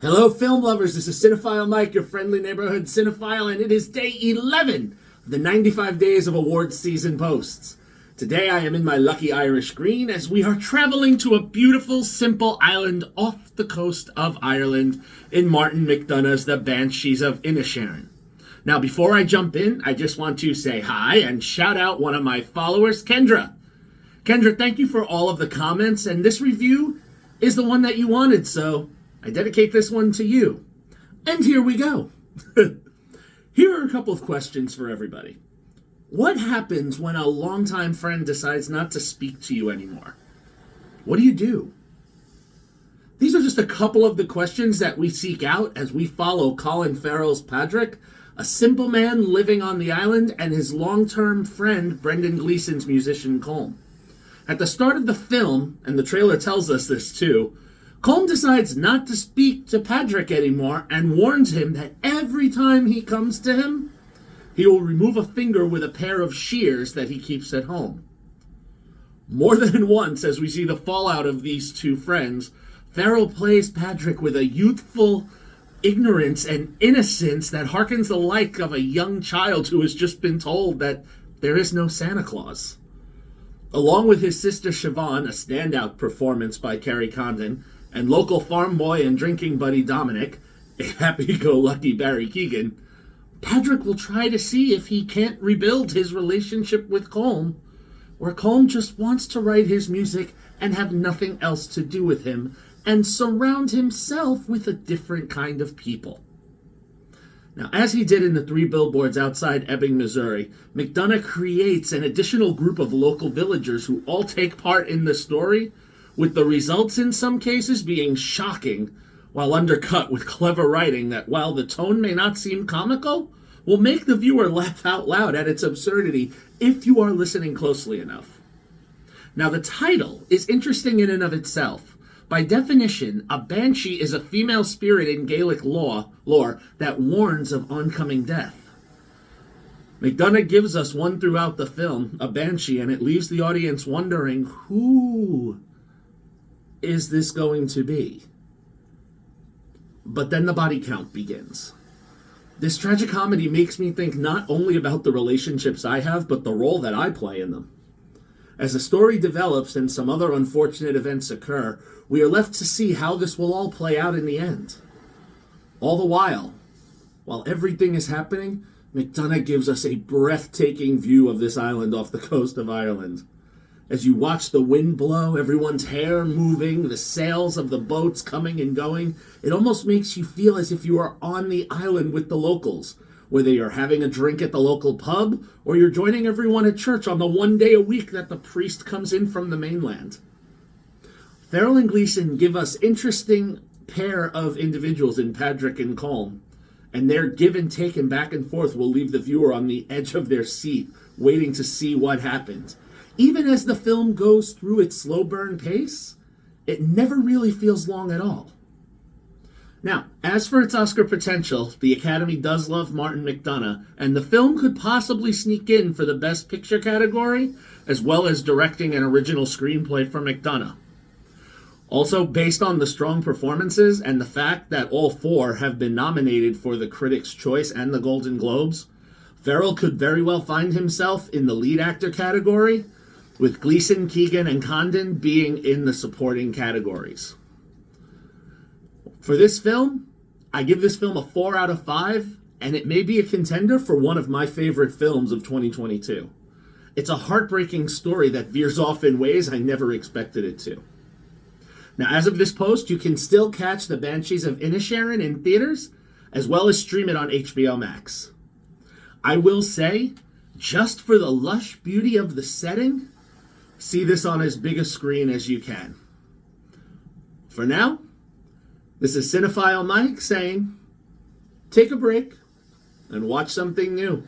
Hello, film lovers. This is Cinephile Mike, your friendly neighborhood cinephile, and it is day 11 of the 95 Days of Awards season posts. Today I am in my lucky Irish green as we are traveling to a beautiful, simple island off the coast of Ireland in Martin McDonagh's The Banshees of Inisherin. Now, before I jump in, I just want to say hi and shout out one of my followers, Kendra. Kendra, thank you for all of the comments, and this review is the one that you wanted, so I dedicate this one to you. And here we go. Here are a couple of questions for everybody. What happens when a longtime friend decides not to speak to you anymore? What do you do? These are just a couple of the questions that we seek out as we follow Colin Farrell's Patrick, a simple man living on the island, and his long-term friend, Brendan Gleeson's musician, Colm. At the start of the film, and the trailer tells us this too, Colm decides not to speak to Patrick anymore and warns him that every time he comes to him, he will remove a finger with a pair of shears that he keeps at home. More than once, as we see the fallout of these two friends, Farrell plays Patrick with a youthful ignorance and innocence that harkens the like of a young child who has just been told that there is no Santa Claus. Along with his sister Siobhan, a standout performance by Kerry Condon, and local farm boy and drinking buddy Dominic, a happy-go-lucky Barry Keoghan, Patrick will try to see if he can't rebuild his relationship with Colm, where Colm just wants to write his music and have nothing else to do with him, and surround himself with a different kind of people. Now, as he did in the 3 billboards outside Ebbing, Missouri, McDonagh creates an additional group of local villagers who all take part in the story, with the results in some cases being shocking, while undercut with clever writing that, while the tone may not seem comical, will make the viewer laugh out loud at its absurdity if you are listening closely enough. Now, the title is interesting in and of itself. By definition, a banshee is a female spirit in Gaelic lore that warns of oncoming death. McDonagh gives us one throughout the film, a banshee, and it leaves the audience wondering, who is this going to be? But then the body count begins. This tragicomedy makes me think not only about the relationships I have, but the role that I play in them. As the story develops and some other unfortunate events occur, we are left to see how this will all play out in the end. All the while everything is happening, McDonagh gives us a breathtaking view of this island off the coast of Ireland. As you watch the wind blow, everyone's hair moving, the sails of the boats coming and going, it almost makes you feel as if you are on the island with the locals, whether you're having a drink at the local pub or you're joining everyone at church on the one day a week that the priest comes in from the mainland. Farrell and Gleeson give us interesting pair of individuals in Patrick and Colm, and their give and take and back and forth will leave the viewer on the edge of their seat, waiting to see what happens. Even as the film goes through its slow burn pace, it never really feels long at all. Now, as for its Oscar potential, the Academy does love Martin McDonagh, and the film could possibly sneak in for the Best Picture category, as well as directing an original screenplay for McDonagh. Also, based on the strong performances and the fact that all 4 have been nominated for the Critics' Choice and the Golden Globes, Farrell could very well find himself in the lead actor category, with Gleeson, Keoghan, and Condon being in the supporting categories. For this film, I give this film a 4 out of 5, and it may be a contender for one of my favorite films of 2022. It's a heartbreaking story that veers off in ways I never expected it to. Now, as of this post, you can still catch The Banshees of Inisherin in theaters, as well as stream it on HBO Max. I will say, just for the lush beauty of the setting, see this on as big a screen as you can. For now, this is Cinephile Mike saying, take a break and watch something new.